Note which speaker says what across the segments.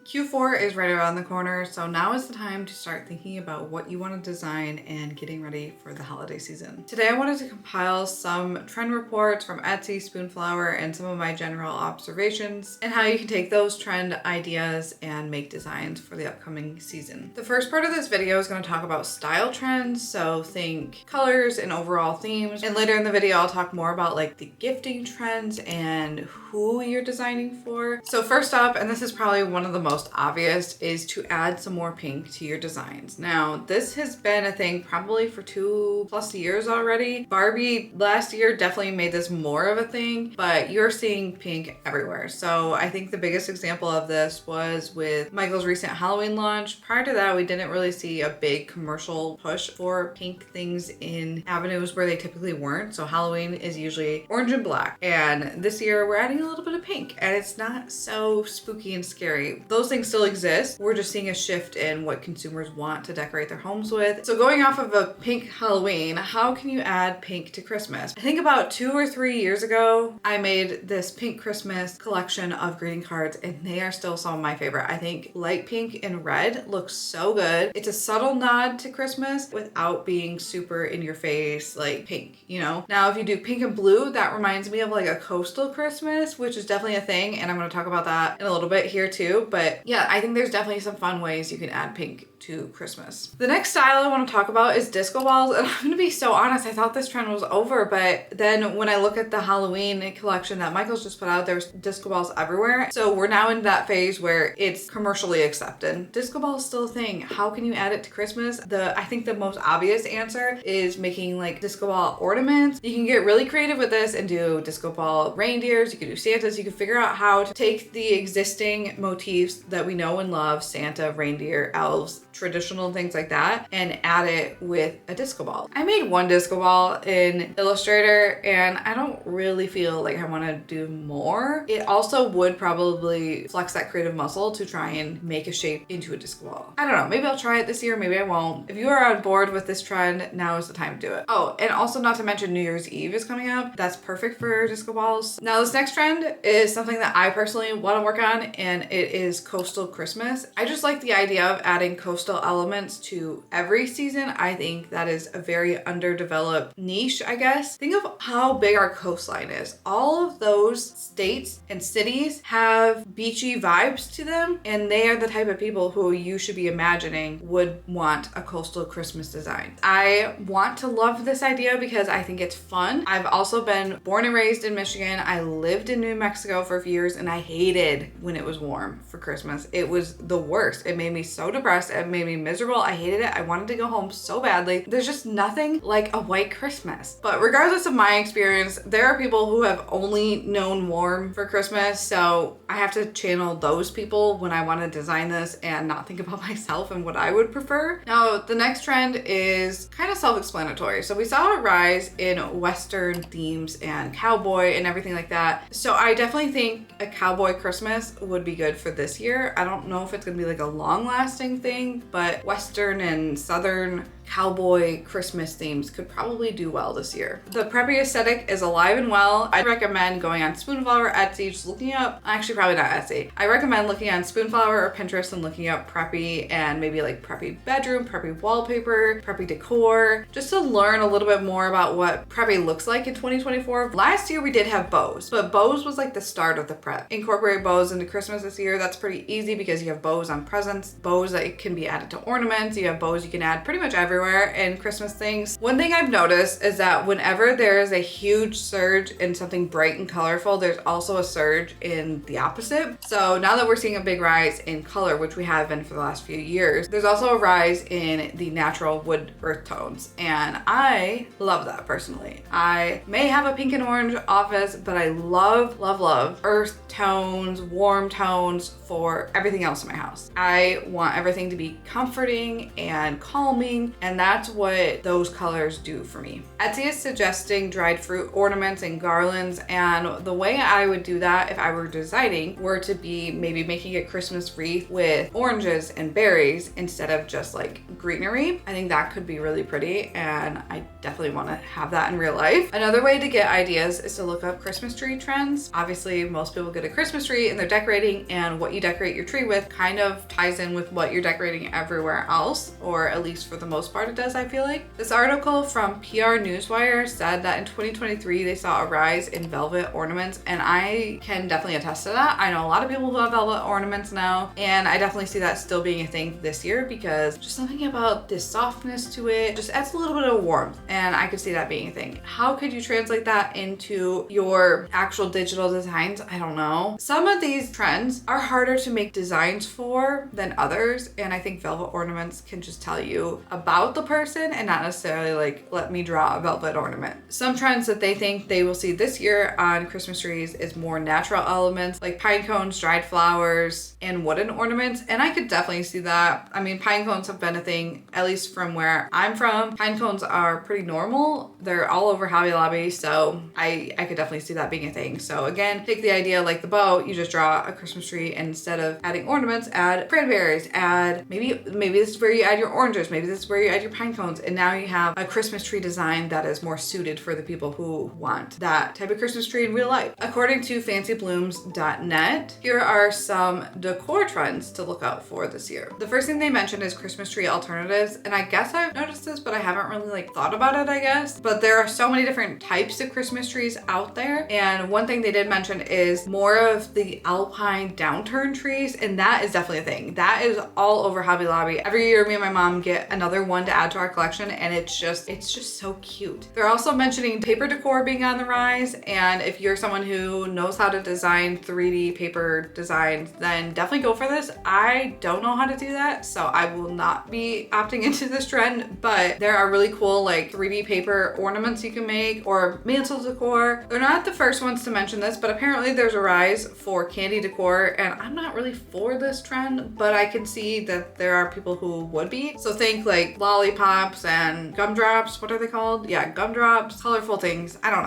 Speaker 1: Q4 is right around the corner, so now is the time to start thinking about what you want to design and getting ready for the holiday season. Today I wanted to compile some trend reports from Etsy, Spoonflower, and some of my general observations and how you can take those trend ideas and make designs for the upcoming season. The first part of this video is going to talk about style trends, so think colors and overall themes, and later in the video I'll talk more about like the gifting trends and who you're designing for. So first up, and this is probably one of the most obvious, is to add some more pink to your designs. Now, this has been a thing probably for 2+ years already. Barbie last year definitely made this more of a thing, but you're seeing pink everywhere. So I think the biggest example of this was with Michael's recent Halloween launch. Prior to that, we didn't really see a big commercial push for pink things in avenues where they typically weren't. So Halloween is usually orange and black. And this year we're adding a little bit of pink, and it's not so spooky and scary. Those things still exist. We're just seeing a shift in what consumers want to decorate their homes with. So going off of a pink Halloween, how can you add pink to Christmas? I think about 2 or 3 years ago, I made this pink Christmas collection of greeting cards, and they are still some of my favorite. I think light pink and red looks so good. It's a subtle nod to Christmas without being super in your face like pink, you know? Now, if you do pink and blue, that reminds me of like a coastal Christmas, which is definitely a thing, and I'm going to talk about that in a little bit here too. But yeah, I think there's definitely some fun ways you can add pink to Christmas. The next style I want to talk about is disco balls, and I'm gonna be so honest, I thought this trend was over, but then when I look at the Halloween collection that Michael's just put out, there's disco balls everywhere. So we're now in that phase where it's commercially accepted. Disco ball is still a thing. How can you add it to Christmas? I think the most obvious answer is making like disco ball ornaments. You can get really creative with this and do disco ball reindeers, you can do Santas, you can figure out how to take the existing motifs that we know and love, Santa, reindeer, elves, traditional things like that, and add it with a disco ball. I made one disco ball in Illustrator, and I don't really feel like I want to do more. It also would probably flex that creative muscle to try and make a shape into a disco ball. I don't know, maybe I'll try it this year, maybe I won't. If you are on board with this trend, now is the time to do it. Oh, and also not to mention New Year's Eve is coming up. That's perfect for disco balls. Now this next trend is something that I personally want to work on, and it is coastal Christmas. I just like the idea of adding coastal elements to every season. I think that is a very underdeveloped niche, I guess. Think of how big our coastline is. All of those states and cities have beachy vibes to them, and they are the type of people who you should be imagining would want a coastal Christmas design. I want to love this idea because I think it's fun. I've also been born and raised in Michigan. I lived in New Mexico for a few years, and I hated when it was warm for Christmas. It was the worst. It made me so depressed. It made me miserable. I hated it. I wanted to go home so badly. There's just nothing like a white Christmas. But regardless of my experience, there are people who have only known warm for Christmas, so I have to channel those people when I want to design this and not think about myself and what I would prefer. Now, the next trend is kind of self-explanatory. So we saw a rise in Western themes and cowboy and everything like that. So I definitely think a cowboy Christmas would be good for this year. I don't know if it's gonna be like a long-lasting thing, but Western and Southern cowboy Christmas themes could probably do well this year. The preppy aesthetic is alive and well. I'd recommend going on Spoonflower or Etsy, just looking up, actually probably not Etsy. I recommend looking on Spoonflower or Pinterest and looking up preppy and maybe like preppy bedroom, preppy wallpaper, preppy decor, just to learn a little bit more about what preppy looks like in 2024. Last year we did have bows, but bows was like the start of the prep. Incorporate bows into Christmas this year. That's pretty easy because you have bows on presents, bows that can be added to ornaments, you have bows you can add pretty much everywhere in Christmas things. One thing I've noticed is that whenever there is a huge surge in something bright and colorful, there's also a surge in the opposite. So now that we're seeing a big rise in color, which we have been for the last few years, there's also a rise in the natural wood earth tones. And I love that personally. I may have a pink and orange office, but I love, love, love earth tones, warm tones for everything else in my house. I want everything to be comforting and calming And that's what those colors do for me. Etsy is suggesting dried fruit ornaments and garlands, and the way I would do that if I were designing were to be maybe making a Christmas wreath with oranges and berries instead of just like greenery. I think that could be really pretty, and I definitely want to have that in real life. Another way to get ideas is to look up Christmas tree trends. Obviously, most people get a Christmas tree and they're decorating, and what you decorate your tree with kind of ties in with what you're decorating everywhere else, or at least for the most part it does, I feel like. This article from PR Newswire said that in 2023 they saw a rise in velvet ornaments, and I can definitely attest to that. I know a lot of people who have velvet ornaments now, and I definitely see that still being a thing this year because just something about this softness to it just adds a little bit of warmth, and I could see that being a thing. How could you translate that into your actual digital designs? I don't know. Some of these trends are harder to make designs for than others, and I think velvet ornaments can just tell you about the person and not necessarily like, let me draw a velvet ornament. Some trends that they think they will see this year on Christmas trees is more natural elements like pine cones, dried flowers, and wooden ornaments, and I could definitely see that. I mean, pine cones have been a thing, at least from where I'm from. Pine cones are pretty normal. They're all over Hobby Lobby, so I could definitely see that being a thing. So again, take the idea like the bow, you just draw a Christmas tree, and instead of adding ornaments, add cranberries, add maybe this is where you add your oranges, maybe this is where you add your pine cones, and now you have a Christmas tree design that is more suited for the people who want that type of Christmas tree in real life. According to fancyblooms.net, here are some decor trends to look out for this year. The first thing they mentioned is Christmas tree alternatives, and I guess I've noticed this, but I haven't really like thought about it, I guess. But there are so many different types of Christmas trees out there, and one thing they did mention is more of the alpine downturn trees, and that is definitely a thing. That is all over Hobby Lobby. Every year me and my mom get another one to add to our collection, and it's just so cute. They're also mentioning paper decor being on the rise, and if you're someone who knows how to design 3D paper designs, then definitely go for this. I don't know how to do that, so I will not be opting into this trend, but there are really cool like 3D paper ornaments you can make, or mantle decor. They're not the first ones to mention this, but apparently there's a rise for candy decor, and I'm not really for this trend, but I can see that there are people who would be. So think like lollipops and gumdrops. What are they called? Yeah, gumdrops, colorful things. I don't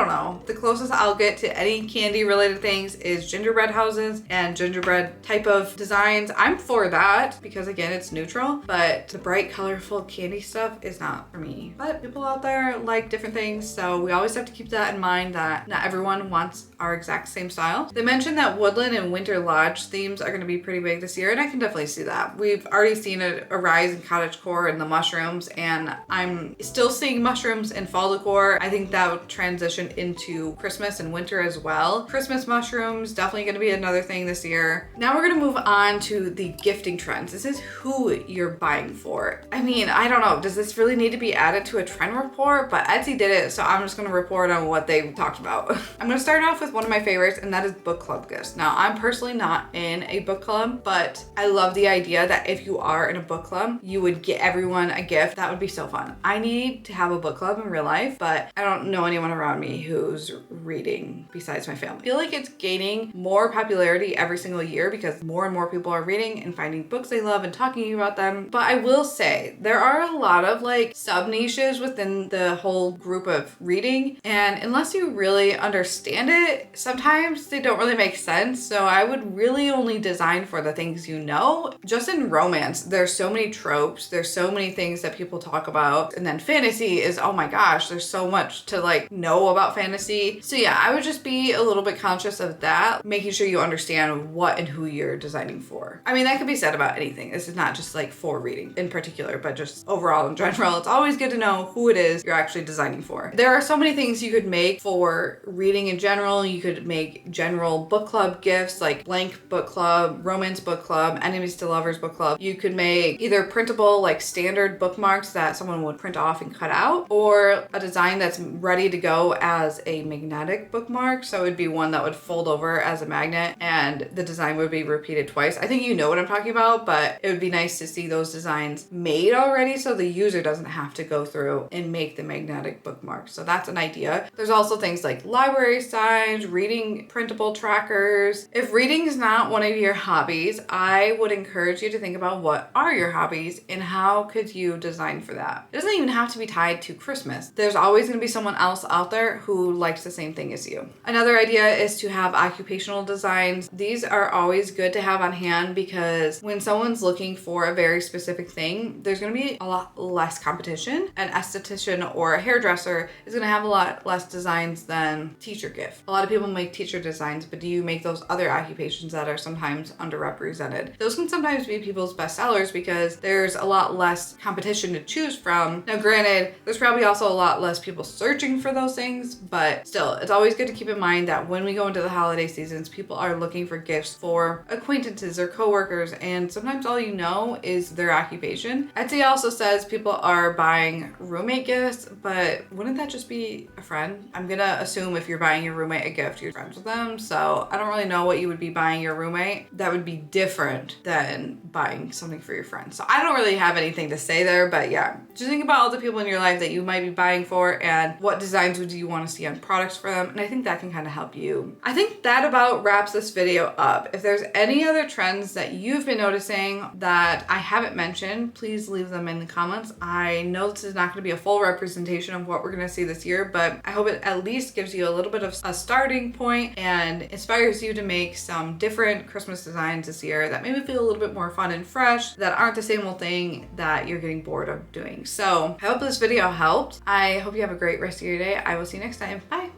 Speaker 1: know. The closest I'll get to any candy related things is gingerbread houses and gingerbread type of designs. I'm for that because again, it's neutral, but the bright, colorful candy stuff is not for me. But people out there like different things, so we always have to keep that in mind that not everyone wants our exact same style. They mentioned that woodland and winter lodge themes are going to be pretty big this year, and I can definitely see that. We've already seen a rise in cottagecore and the mushrooms, and I'm still seeing mushrooms in fall decor. I think that would transition into Christmas and winter as well. Christmas mushrooms, definitely going to be another thing this year. Now we're going to move on to the gifting trends. This is who you're buying for. I mean, I don't know. Does this really need to be added to a trend report? But Etsy did it, so I'm just going to report on what they talked about. I'm going to start off with one of my favorites, and that is book club gifts. Now, I'm personally not in a book club, but I love the idea that if you are in a book club, you would get everyone a gift. That would be so fun. I need to have a book club in real life, but I don't know anyone around me who's reading besides my family. I feel like it's gaining more popularity every single year because more and more people are reading and finding books they love and talking about them. But I will say there are a lot of like sub niches within the whole group of reading, and unless you really understand it, sometimes they don't really make sense. So I would really only design for the things you know. Just in romance, there's so many tropes, there's so many things that people talk about, and then fantasy is, oh my gosh, there's so much to like know about fantasy. So yeah, I would just be a little bit conscious of that, making sure you understand what and who you're designing for. I mean, that could be said about anything. This is not just like for reading in particular, but just overall in general. It's always good to know who it is you're actually designing for. There are so many things you could make for reading in general. You could make general book club gifts like blank book club, romance book club, enemies to lovers book club. You could make either printable like standard bookmarks that someone would print off and cut out, or a design that's ready to go as a magnetic bookmark. So it'd be one that would fold over as a magnet and the design would be repeated twice. I think you know what I'm talking about, but it would be nice to see those designs made already so the user doesn't have to go through and make the magnetic bookmark. So that's an idea. There's also things like library signs, reading printable trackers. If reading is not one of your hobbies, I would encourage you to think about what are your hobbies and how could you design for that? It doesn't even have to be tied to Christmas. There's always going to be someone else out there who likes the same thing as you. Another idea is to have occupational designs. These are always good to have on hand because when someone's looking for a very specific thing, there's going to be a lot less competition. An esthetician or a hairdresser is going to have a lot less designs than teacher gift. A lot of people make teacher designs, but do you make those other occupations that are sometimes underrepresented? Those can sometimes be people's best sellers because there's a lot less competition to choose from. Now, granted, there's probably also a lot less people searching for those things, but still, it's always good to keep in mind that when we go into the holiday seasons, people are looking for gifts for acquaintances or coworkers, and sometimes all you know is their occupation. Etsy also says people are buying roommate gifts, but wouldn't that just be a friend? I'm gonna assume if you're buying your roommate a gift, you're friends with them, so I don't really know what you would be buying your roommate that would be different than buying something for your friend. So I don't really have anything to say there, but yeah, just think about all the people in your life that you might be buying for and what designs would you want to see on products for them, and I think that can kind of help you. I think that about wraps this video up. If there's any other trends that you've been noticing that I haven't mentioned, please leave them in the comments. I know this is not going to be a full representation of what we're going to see this year, but I hope it at least gives you a little bit of a starting point and inspires you to make some different Christmas designs this year that maybe feel a little bit more fun and fresh, that aren't the same old thing that you're getting bored of doing. So I hope this video helped. I hope you have a great rest of your day. I will see you next time. Bye.